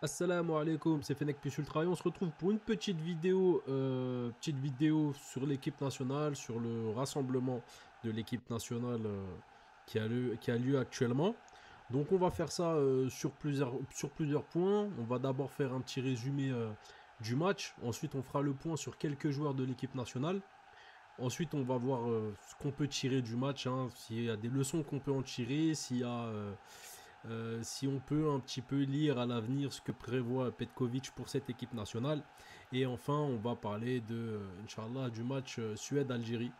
Assalamu alaikum, c'est Fennec Plus Ultra et on se retrouve pour une petite vidéo sur l'équipe nationale, sur le rassemblement de l'équipe nationale qui a lieu actuellement. Donc on va faire ça sur plusieurs points. On va d'abord faire un petit résumé du match. Ensuite on fera le point sur quelques joueurs de l'équipe nationale. Ensuite on va voir ce qu'on peut tirer du match, hein, s'il y a des leçons qu'on peut en tirer, si on peut un petit peu lire à l'avenir ce que prévoit Petkovic pour cette équipe nationale. Et enfin, on va parler Inch'Allah, du match Suède-Algérie.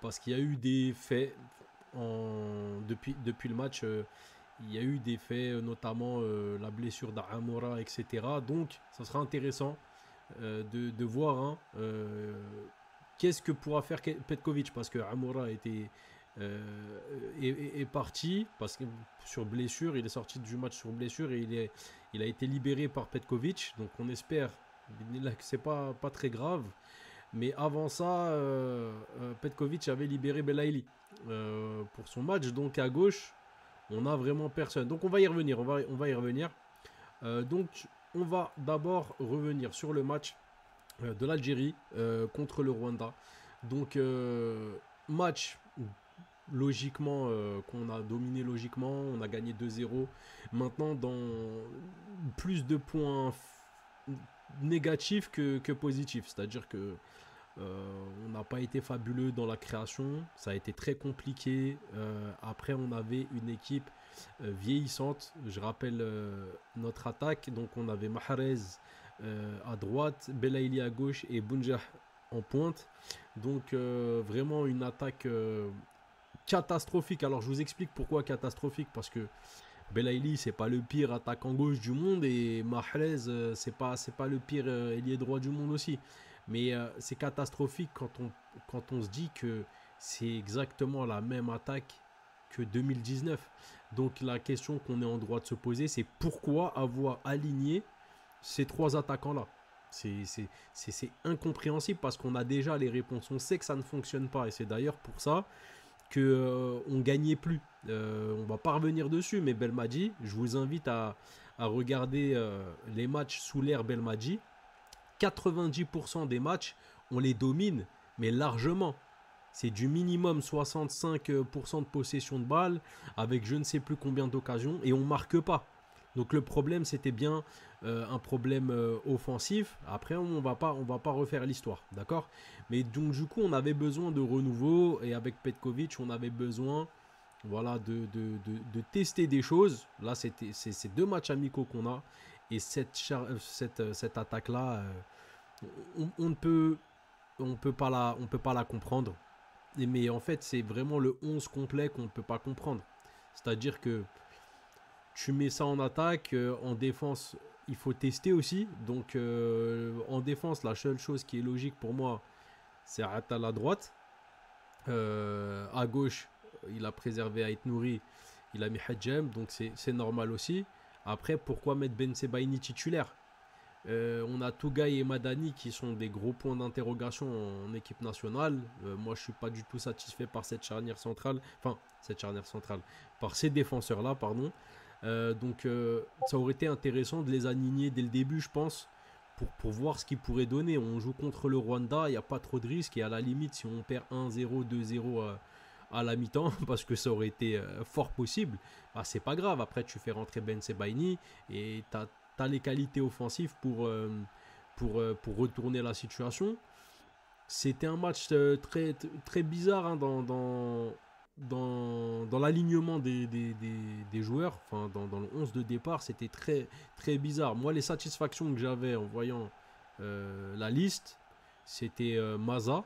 Parce qu'il y a eu des faits depuis le match. Il y a eu des faits, notamment la blessure d'Amoura, etc. Donc, ça sera intéressant de voir, hein, qu'est-ce que pourra faire Petkovic, parce que Amoura est parti parce que sur blessure, il est sorti du match sur blessure et il a été libéré par Petkovic. Donc on espère que c'est pas très grave. Mais avant ça, Petkovic avait libéré Belaïli pour son match. Donc à gauche, on a vraiment personne. Donc on va y revenir. On va y revenir. Donc on va d'abord revenir sur le match de l'Algérie contre le Rwanda. Donc match logiquement qu'on a dominé logiquement, on a gagné 2-0. Maintenant, dans plus de points négatifs que positifs, c'est-à-dire que on n'a pas été fabuleux dans la création, ça a été très compliqué. Après, on avait une équipe vieillissante. Je rappelle notre attaque, donc on avait Mahrez à droite, Belaïli à gauche et Bounjah en pointe. Donc vraiment une attaque catastrophique. Alors je vous explique pourquoi catastrophique, parce que Belaïli c'est pas le pire attaquant gauche du monde et Mahrez c'est pas le pire ailier droit du monde aussi. Mais c'est catastrophique quand on se dit que c'est exactement la même attaque que 2019. Donc la question qu'on est en droit de se poser, c'est pourquoi avoir aligné ces trois attaquants-là. C'est incompréhensible parce qu'on a déjà les réponses. On sait que ça ne fonctionne pas et c'est d'ailleurs pour ça que on gagnait plus. On va pas revenir dessus, mais Belmadi, je vous invite à regarder les matchs sous l'ère Belmadi. 90% des matchs, on les domine, mais largement. C'est du minimum 65% de possession de balle, avec je ne sais plus combien d'occasions, et on marque pas. Donc le problème, c'était bien un problème offensif. Après, on va pas refaire l'histoire, d'accord. Mais donc du coup, on avait besoin de renouveau, et avec Petkovic, on avait besoin, voilà, de tester des choses. Là, c'est deux matchs amicaux qu'on a, et cette attaque-là, on ne peut, on peut pas la comprendre. Mais en fait, c'est vraiment le 11 complet qu'on ne peut pas comprendre. C'est-à-dire que tu mets ça en attaque, en défense, il faut tester aussi. Donc en défense, la seule chose qui est logique pour moi, c'est Attal à droite. À gauche, il a préservé Ait Nouri, il a mis Hadjem, donc c'est normal aussi. Après, pourquoi mettre Ben Sebaini titulaire? On a Tougaï et Madani qui sont des gros points d'interrogation en équipe nationale. Moi, je suis pas du tout satisfait par cette charnière centrale. Enfin, cette charnière centrale. Par ces défenseurs-là, pardon. Donc, ça aurait été intéressant de les aligner dès le début, je pense, pour voir ce qu'ils pourraient donner. On joue contre le Rwanda, il n'y a pas trop de risques. Et à la limite, si on perd 1-0, 2-0 à la mi-temps, parce que ça aurait été fort possible, bah, c'est pas grave. Après, tu fais rentrer Ben Sebaini et tu as les qualités offensives pour retourner la situation. C'était un match très, très bizarre, hein, dans l'alignement des joueurs, enfin dans le 11 de départ, c'était très, très bizarre. Moi, les satisfactions que j'avais en voyant la liste, c'était Maza,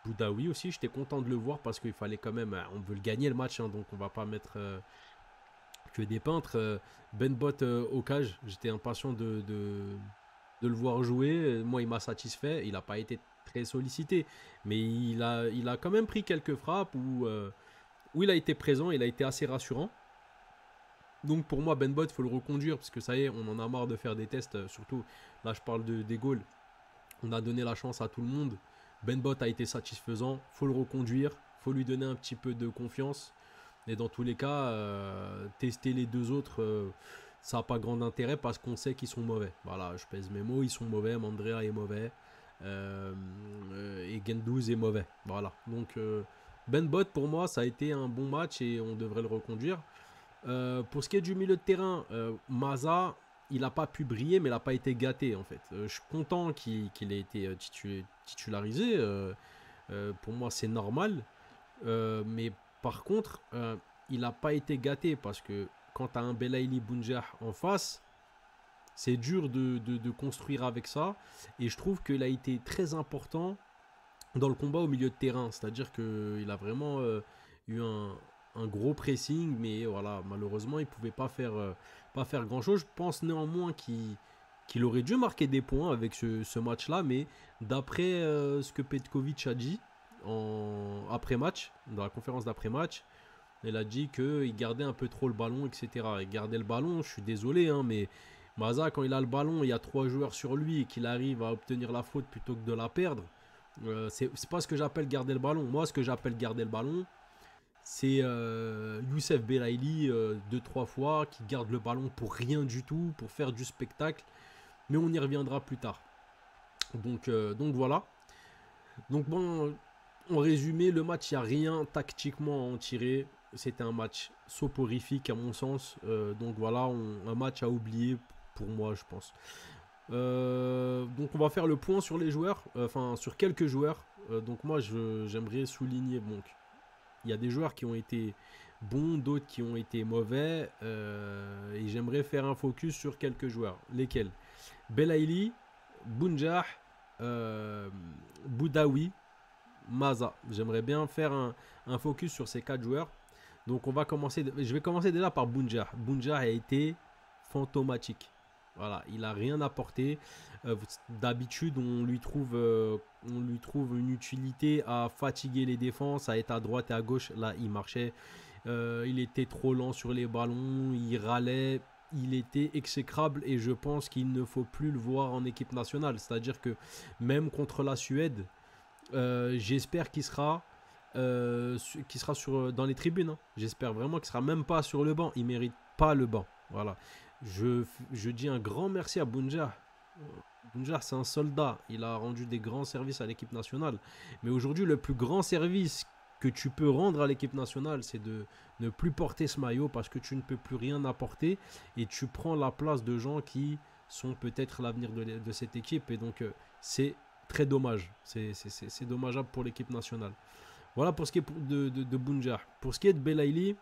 Boudaoui aussi, j'étais content de le voir parce qu'il fallait quand même, on veut le gagner le match, hein, donc on va pas mettre que des peintres. Ben Bot au cage, j'étais impatient de le voir jouer. Moi, il m'a satisfait. Il n'a pas été très sollicité, mais il a quand même pris quelques frappes où il a été présent, il a été assez rassurant. Donc pour moi, Ben Bot, il faut le reconduire parce que ça y est, on en a marre de faire des tests. Surtout, là, je parle des goals. On a donné la chance à tout le monde. Ben Bot a été satisfaisant. Faut le reconduire. Faut lui donner un petit peu de confiance. Et dans tous les cas, tester les deux autres, ça n'a pas grand intérêt parce qu'on sait qu'ils sont mauvais. Voilà, je pèse mes mots, ils sont mauvais. Mandrea est mauvais. Et Gendouzi est mauvais. Voilà. Donc, Ben Bot, pour moi, ça a été un bon match et on devrait le reconduire. Pour ce qui est du milieu de terrain, Maza, il n'a pas pu briller, mais il n'a pas été gâté en fait. Je suis content qu'il ait été titularisé. Pour moi, c'est normal. Mais par contre, il n'a pas été gâté parce que quand tu as un Belaïli Bounjah en face, c'est dur de construire avec ça. Et je trouve qu'il a été très important dans le combat au milieu de terrain. C'est-à-dire qu'il a vraiment eu un gros pressing, mais voilà, malheureusement, il ne pouvait pas faire grand-chose. Je pense néanmoins qu'il aurait dû marquer des points avec ce match-là, mais d'après ce que Petkovic a dit après-match, dans la conférence d'après-match, il a dit qu'il gardait un peu trop le ballon, etc. Il gardait le ballon, je suis désolé, hein, mais Maza, quand il a le ballon, il y a 3 joueurs sur lui et qu'il arrive à obtenir la faute plutôt que de la perdre, c'est pas ce que j'appelle garder le ballon. Moi, ce que j'appelle garder le ballon, c'est Youssef Belaïli 2-3 fois qui garde le ballon pour rien du tout, pour faire du spectacle. Mais on y reviendra plus tard. Donc voilà. Donc bon, en résumé, le match, il n'y a rien tactiquement à en tirer. C'était un match soporifique à mon sens. Donc voilà, un match à oublier pour moi, je pense. Donc on va faire le point sur les joueurs, enfin sur quelques joueurs. Donc moi, j'aimerais souligner, donc il y a des joueurs qui ont été bons, d'autres qui ont été mauvais. Et j'aimerais faire un focus sur quelques joueurs. Lesquels? Belaïli, Bounjah, Boudaoui, Maza. J'aimerais bien faire un focus sur ces 4 joueurs. Donc je vais commencer déjà par Bounjah. Bounjah a été fantomatique. Voilà, il n'a rien apporté. D'habitude, on lui trouve une utilité à fatiguer les défenses, à être à droite et à gauche. Là, il marchait. Il était trop lent sur les ballons, il râlait. Il était exécrable et je pense qu'il ne faut plus le voir en équipe nationale. C'est-à-dire que même contre la Suède, j'espère qu'il sera dans les tribunes. Hein. J'espère vraiment qu'il sera même pas sur le banc. Il mérite pas le banc. Voilà. Je dis un grand merci à Bounjah. Bounjah, c'est un soldat. Il a rendu des grands services à l'équipe nationale. Mais aujourd'hui, le plus grand service que tu peux rendre à l'équipe nationale, c'est de ne plus porter ce maillot parce que tu ne peux plus rien apporter et tu prends la place de gens qui sont peut-être l'avenir de cette équipe. Et donc, c'est très dommage. C'est dommageable pour l'équipe nationale. Voilà pour ce qui est de Bounjah. Pour ce qui est de Belaïli,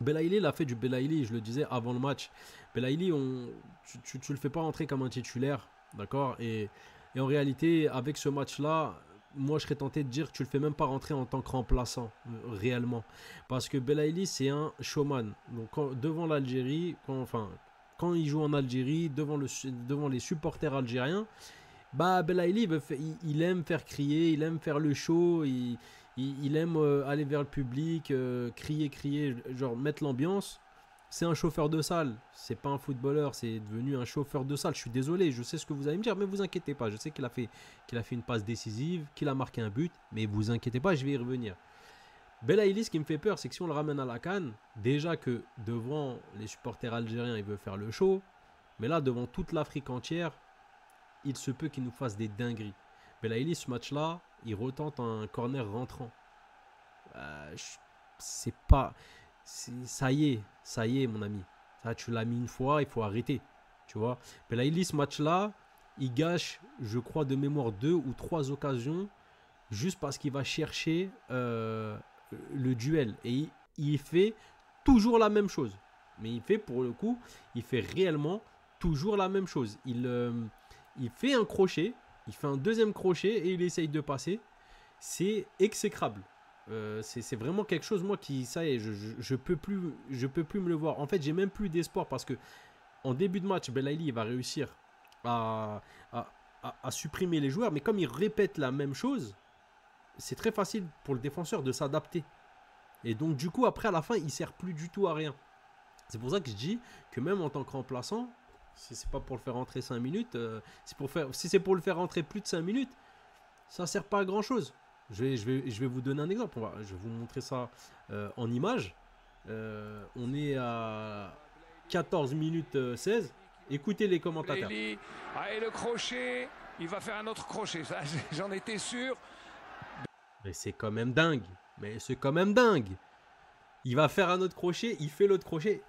il a fait du Belaïli, je le disais avant le match. Belaïli, tu le fais pas rentrer comme un titulaire, d'accord, et en réalité, avec ce match-là, moi je serais tenté de dire que tu le fais même pas rentrer en tant que remplaçant, réellement. Parce que Belaïli, c'est un showman. Donc devant l'Algérie, quand il joue en Algérie, devant les supporters algériens, bah Belaïli, il aime faire crier, il aime faire le show, il aime aller vers le public, crier, genre mettre l'ambiance. C'est un chauffeur de salle, c'est pas un footballeur, c'est devenu un chauffeur de salle. Je suis désolé, je sais ce que vous allez me dire, mais vous inquiétez pas. Je sais qu'il a fait une passe décisive, qu'il a marqué un but, mais vous inquiétez pas, je vais y revenir. Belaïli, ce qui me fait peur, c'est que si on le ramène à la CAN, déjà que devant les supporters algériens, il veut faire le show, mais là, devant toute l'Afrique entière, il se peut qu'il nous fasse des dingueries. Belaïli, ce match-là, il retente un corner rentrant. C'est pas... Ça y est, mon ami. Ça, tu l'as mis une fois, il faut arrêter. Tu vois. Belaïli, ce match-là, il gâche, je crois, de mémoire 2 ou 3 occasions juste parce qu'il va chercher le duel. Et il fait toujours la même chose. Mais pour le coup, il fait réellement toujours la même chose. Il fait un crochet, il fait un deuxième crochet et il essaye de passer. C'est exécrable. C'est vraiment quelque chose, moi, qui, ça y est, je peux plus me le voir. En fait, j'ai même plus d'espoir parce que en début de match, Belaïli va réussir à supprimer les joueurs, mais comme il répète la même chose, c'est très facile pour le défenseur de s'adapter. Et donc, du coup, après, à la fin, il sert plus du tout à rien. C'est pour ça que je dis que même en tant que remplaçant, si c'est pas pour le faire rentrer 5 minutes, si c'est pour le faire rentrer plus de 5 minutes, ça sert pas à grand chose. Je vais vous donner un exemple. Je vais vous montrer ça en image. On est à 14 minutes 16. Écoutez les commentateurs. Et le crochet, il va faire un autre crochet, ça j'en étais sûr. Mais c'est quand même dingue. Mais c'est quand même dingue. Il va faire un autre crochet, il fait l'autre crochet.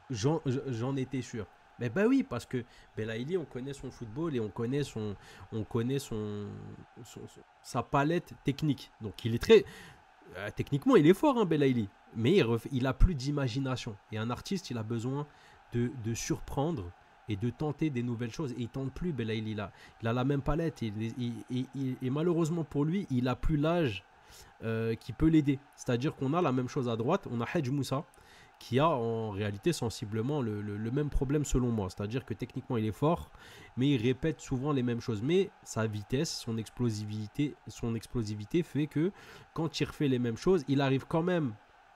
J'en étais sûr. Mais bah oui, parce que Belaïli, on connaît son football et on connaît sa palette technique. Donc il est très... techniquement, il est fort, hein, Belaïli. Mais il a plus d'imagination. Et un artiste, il a besoin de surprendre et de tenter des nouvelles choses. Et il ne tente plus, Belaïli. Il a la même palette. Et malheureusement pour lui, il n'a plus l'âge qui peut l'aider. C'est-à-dire qu'on a la même chose à droite. On a Hadj Moussa qui a en réalité sensiblement le même problème selon moi. C'est-à-dire que techniquement, il est fort, mais il répète souvent les mêmes choses. Mais sa vitesse, son explosivité fait que quand il refait les mêmes choses, il arrive quand même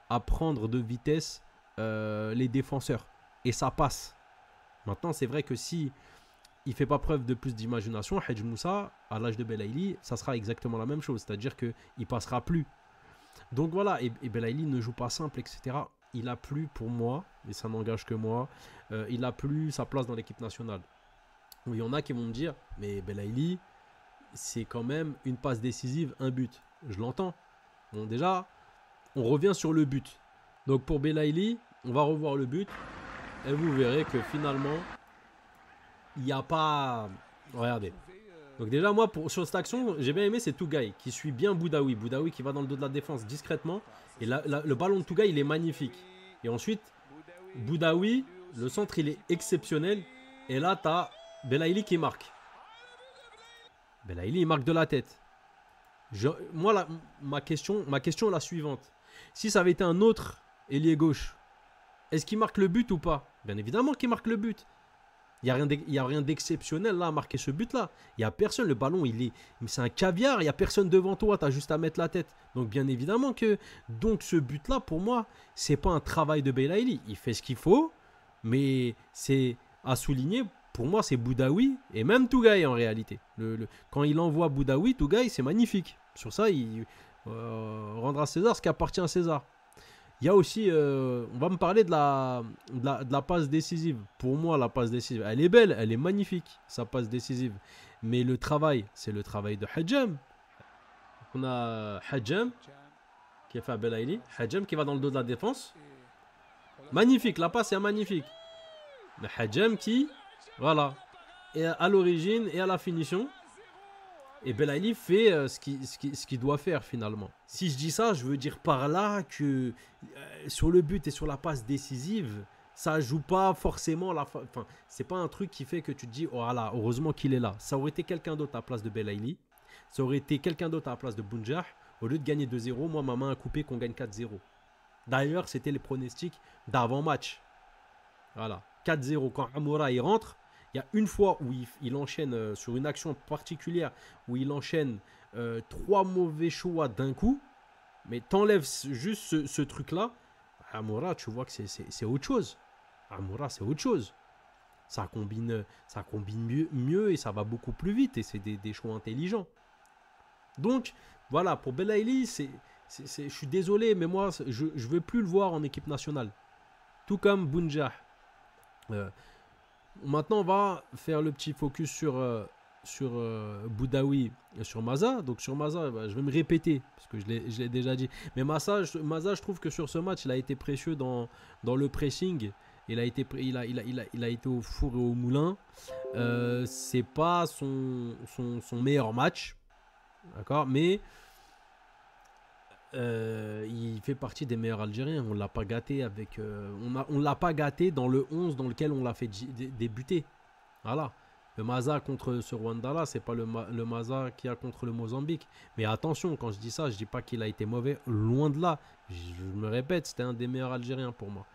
à prendre de vitesse les défenseurs. Et ça passe. Maintenant, c'est vrai que si il ne fait pas preuve de plus d'imagination, Hadj Moussa, à l'âge de Belaïli, ça sera exactement la même chose. C'est-à-dire qu'il ne passera plus. Donc voilà, et Belaïli ne joue pas simple, etc. Il n'a plus, pour moi, et ça n'engage que moi, il n'a plus sa place dans l'équipe nationale. Il y en a qui vont me dire, mais Belaïli, c'est quand même une passe décisive, un but. Je l'entends. Bon, déjà, on revient sur le but. Donc pour Belaïli, on va revoir le but. Et vous verrez que finalement, il n'y a pas... Regardez. Donc déjà, moi, sur cette action, j'ai bien aimé, c'est Tougaï qui suit bien Boudaoui. Boudaoui qui va dans le dos de la défense discrètement. Et là, le ballon de Tougaï, il est magnifique. Et ensuite, Boudaoui, le centre, il est exceptionnel. Et là, tu as Belaïli qui marque. Belaïli, il marque de la tête. Moi, ma question est la suivante. Si ça avait été un autre ailier gauche, est-ce qu'il marque le but ou pas? Bien évidemment qu'il marque le but. Il n'y a rien d'exceptionnel là à marquer ce but-là. Il n'y a personne. Le ballon, c'est un caviar. Il n'y a personne devant toi. Tu as juste à mettre la tête. Donc, bien évidemment que ce but-là, pour moi, c'est pas un travail de Belaïli. Il fait ce qu'il faut. Mais c'est à souligner, pour moi, c'est Boudaoui et même Tougaï en réalité. Quand il envoie Boudaoui, Tougaï, c'est magnifique. Sur ça, il rendra à César ce qui appartient à César. Il y a aussi, on va me parler de la passe décisive. Pour moi, la passe décisive, elle est belle, elle est magnifique, sa passe décisive. Mais le travail, c'est le travail de Hadjem. On a Hadjem qui a fait à Belaïli. Hadjem qui va dans le dos de la défense. Magnifique, la passe est magnifique. Mais Hadjem qui, voilà, est à l'origine et à la finition. Et Belaïli fait ce qu'il doit faire finalement. Si je dis ça, je veux dire par là que sur le but et sur la passe décisive, ça joue pas forcément enfin, c'est pas un truc qui fait que tu te dis oh là, heureusement qu'il est là. Ça aurait été quelqu'un d'autre à la place de Belaïli. Ça aurait été quelqu'un d'autre à la place de Bounjah. Au lieu de gagner 2-0, moi ma main a coupé qu'on gagne 4-0. D'ailleurs, c'était les pronostics d'avant-match. Voilà, 4-0 quand Amoura il rentre. Il y a une fois où il enchaîne sur une action particulière où il enchaîne 3 mauvais choix d'un coup. Mais t'enlèves juste ce truc-là. Amoura, tu vois que c'est autre chose. Amoura, c'est autre chose. Ça combine mieux et ça va beaucoup plus vite. Et c'est des choix intelligents. Donc, voilà, pour Belaïli, je suis désolé, mais moi, je ne veux plus le voir en équipe nationale. Tout comme Bounjah. Maintenant, on va faire le petit focus sur Boudaoui et sur Maza. Donc sur Maza, je vais me répéter parce que je l'ai déjà dit. Mais Maza, je trouve que sur ce match, il a été précieux dans le pressing. Il a été au four et au moulin. C'est pas son meilleur match, d'accord, mais il fait partie des meilleurs Algériens. On l'a pas gâté avec on l'a pas gâté dans le 11 dans lequel on l'a fait débuter. Voilà. Le Maza contre ce Rwanda là, c'est pas le Maza qu'il y a contre le Mozambique. Mais attention, quand je dis ça, je dis pas qu'il a été mauvais, loin de là. Je me répète, c'était un des meilleurs Algériens pour moi.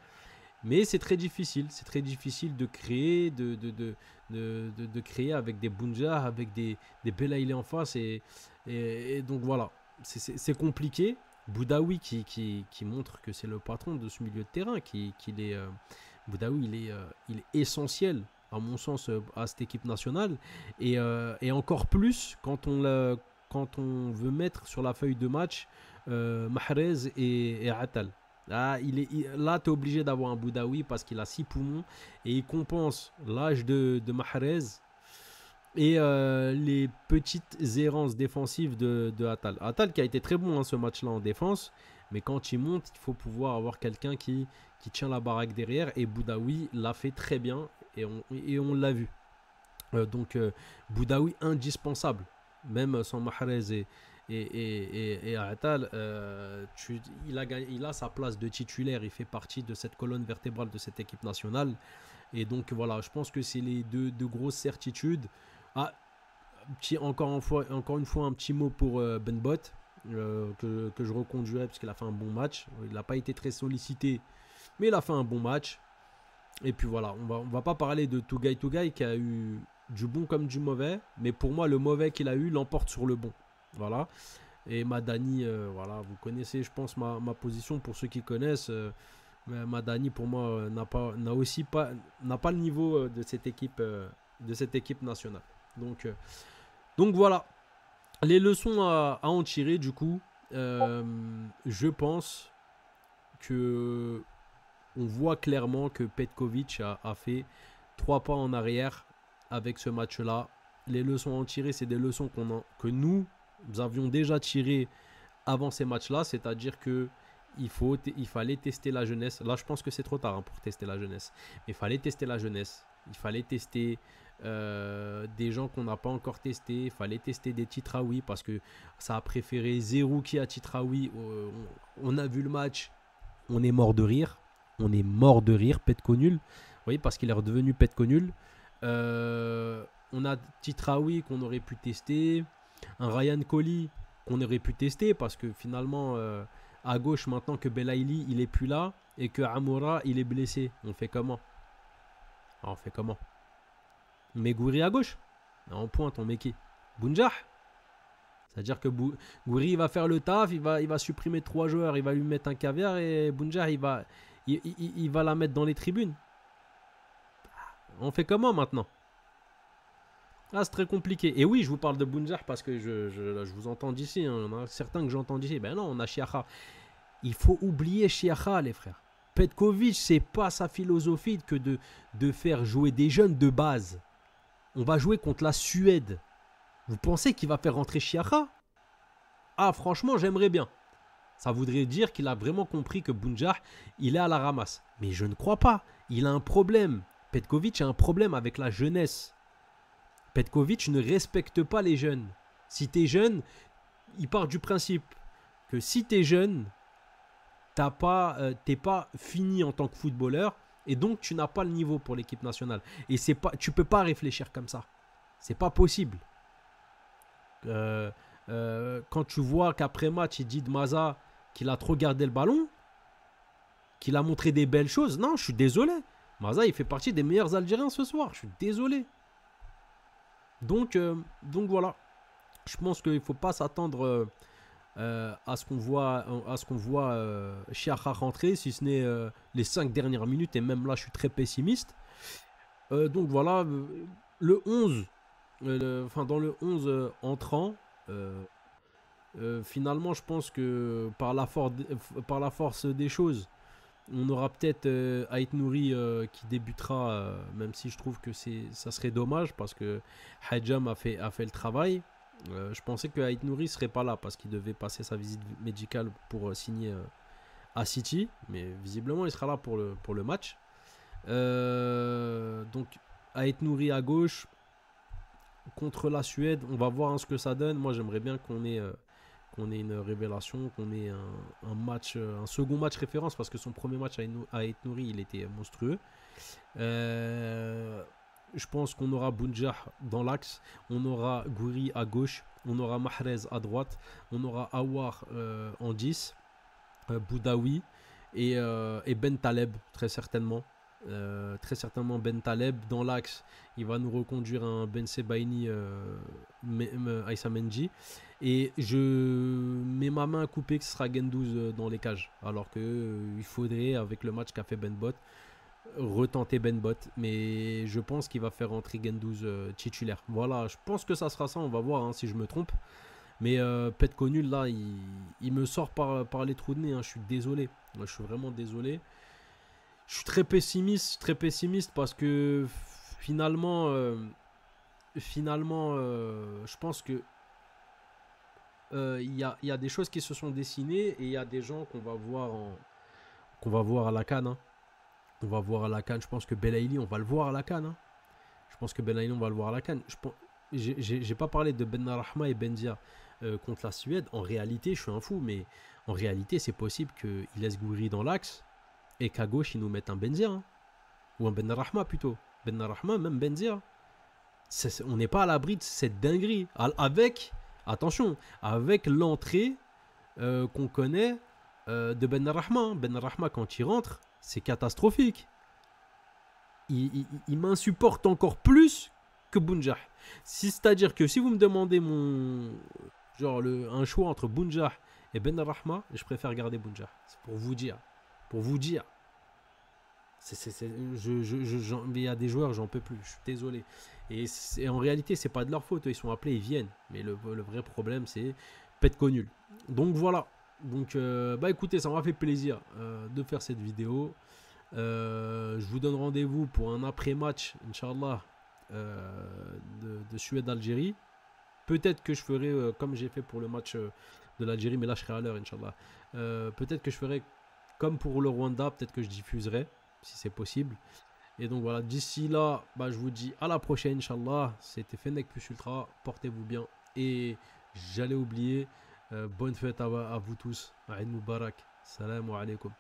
Mais c'est très difficile de créer, de créer avec des Bounjah, avec des Belaïli en face et donc voilà. C'est compliqué. Boudaoui qui montre que c'est le patron de ce milieu de terrain, Boudaoui il est essentiel à mon sens à cette équipe nationale et encore plus quand on veut mettre sur la feuille de match Mahrez et Attal. Ah, là, tu es obligé d'avoir un Boudaoui parce qu'il a 6 poumons et il compense l'âge de Mahrez et les petites errances défensives de Attal. Attal qui a été très bon ce match-là en défense, mais quand il monte, il faut pouvoir avoir quelqu'un qui tient la baraque derrière et Boudaoui l'a fait très bien et on l'a vu. Boudaoui indispensable, même sans Mahrez et Attal, il a sa place de titulaire, il fait partie de cette colonne vertébrale de cette équipe nationale. Et donc voilà, je pense que c'est les deux grosses certitudes. Ah, encore une fois, un petit mot pour Ben Bot, que je reconduirai parce qu'il a fait un bon match. Il n'a pas été très sollicité, mais il a fait un bon match. Et puis voilà, on va pas parler de Tougaï qui a eu du bon comme du mauvais, mais pour moi, le mauvais qu'il a eu l'emporte sur le bon. Voilà. Et Madani, voilà, vous connaissez, je pense, ma position pour ceux qui connaissent. Madani, pour moi, n'a pas le niveau de cette équipe nationale. Donc voilà, les leçons à en tirer, du coup, je pense que on voit clairement que Petkovic a fait 3 pas en arrière avec ce match-là. Les leçons à en tirer, c'est des leçons que nous avions déjà tirées avant ces matchs-là, c'est-à-dire que il fallait tester la jeunesse. Là, je pense que c'est trop tard pour tester la jeunesse. Mais il fallait tester la jeunesse. Il fallait tester des gens qu'on n'a pas encore testés. Il fallait tester des Titraoui parce que ça a préféré Zerouki à Titraoui. On a vu le match. On est mort de rire. Petko nul. Oui, parce qu'il est redevenu Petko nul. On a Titraoui qu'on aurait pu tester. Un Ryan Coley qu'on aurait pu tester parce que finalement, à gauche, maintenant que Belaïli il est plus là et que Amoura il est blessé, on fait comment? On met Gouiri à gauche. En pointe, on met qui? Bounjah. C'est-à-dire que Gouiri va faire le taf, il va supprimer 3 joueurs, il va lui mettre un caviar et Bounjah il va la mettre dans les tribunes. On fait comment maintenant? Ah, c'est très compliqué. Et oui, je vous parle de Bounjah parce que je vous entends d'ici. Hein. Il y en a certains que j'entends d'ici. Ben non, on a Chiacha. Il faut oublier Chiacha, les frères. Petkovic, c'est pas sa philosophie que de faire jouer des jeunes de base. On va jouer contre la Suède. Vous pensez qu'il va faire rentrer Chiacha? Ah, franchement, j'aimerais bien. Ça voudrait dire qu'il a vraiment compris que Bounjah, il est à la ramasse. Mais je ne crois pas. Il a un problème. Petkovic a un problème avec la jeunesse. Petkovic ne respecte pas les jeunes. Si tu es jeune, il part du principe que si tu es jeune, t'es pas fini en tant que footballeur et donc tu n'as pas le niveau pour l'équipe nationale. Et tu peux pas réfléchir comme ça. C'est pas possible. Quand tu vois qu'après match, il dit de Maza qu'il a trop gardé le ballon, qu'il a montré des belles choses, non, je suis désolé. Maza, il fait partie des meilleurs Algériens ce soir. Je suis désolé. Donc voilà. Je pense qu'il ne faut pas s'attendre à ce qu'on voit Chiacha rentrer, si ce n'est les 5 dernières minutes. Et même là, je suis très pessimiste. Donc voilà, le 11, dans le 11 entrant, finalement, je pense que par la force des choses, on aura peut-être Ait Nouri qui débutera, même si je trouve que ça serait dommage parce que Hadjam a fait le travail. Je pensais que Ait Nouri serait pas là parce qu'il devait passer sa visite médicale pour signer à City, mais visiblement il sera là pour le match. Donc Ait Nouri à gauche contre la Suède, on va voir ce que ça donne. Moi j'aimerais bien qu'on ait une révélation, qu'on ait un second match référence parce que son premier match à Ait Nouri il était monstrueux. Je pense qu'on aura Bounjah dans l'axe, on aura Gouiri à gauche, on aura Mahrez à droite, on aura Aouar en 10, Boudaoui et Ben Taleb très certainement. Ben Taleb dans l'axe, il va nous reconduire un Ben Sebaini Aïssa Menji et je mets ma main à couper que ce sera Gendouzi dans les cages alors que il faudrait avec le match qu'a fait Ben Bot retenter Ben Bot, mais je pense qu'il va faire rentrer Gendouzi titulaire. Voilà, je pense que ça sera ça, on va voir si je me trompe. Mais Petko nul, là, il me sort par les trous de nez. Hein. Je suis désolé. Moi, je suis vraiment désolé. Je suis très pessimiste parce que finalement, je pense que y a des choses qui se sont dessinées et il y a des gens qu'on va voir à la CAN. Hein. On va voir à la CAN. Je pense que Belaïli, on va le voir à la CAN. Hein. Je pense que Belaïli, on va le voir à la CAN. J'ai pas parlé de Benrahma et Benzia contre la Suède. En réalité, je suis un fou, mais en réalité, c'est possible qu'il laisse Gouiri dans l'axe et qu'à gauche, ils nous mettent un Benzia. Hein. Ou un Benrahma plutôt. Benrahma, même Benzia. On n'est pas à l'abri de cette dinguerie. Attention, avec l'entrée qu'on connaît de Benrahma. Benrahma, quand il rentre, c'est catastrophique. Il m'insupporte encore plus que Bounjah. C'est-à-dire que si vous me demandez un choix entre Bounjah et Benrahma, je préfère garder Bounjah. C'est pour vous dire. Pour vous dire. Il y a des joueurs, j'en peux plus. Je suis désolé. Et en réalité, c'est pas de leur faute. Ils sont appelés, ils viennent. Mais le vrai problème, c'est Petko nul. Donc voilà. Donc, écoutez, ça m'a fait plaisir de faire cette vidéo. Je vous donne rendez-vous pour un après-match, Inch'Allah, de Suède-Algérie. Peut-être que je ferai comme j'ai fait pour le match de l'Algérie, mais là je serai à l'heure, Inch'Allah. Peut-être que je ferai comme pour le Rwanda, peut-être que je diffuserai, si c'est possible. Et donc voilà, d'ici là, je vous dis à la prochaine, Inch'Allah. C'était Fennec Plus Ultra, portez-vous bien. Et j'allais oublier, bonne fête à vous tous. Aïd Moubarak. Salam alaikum.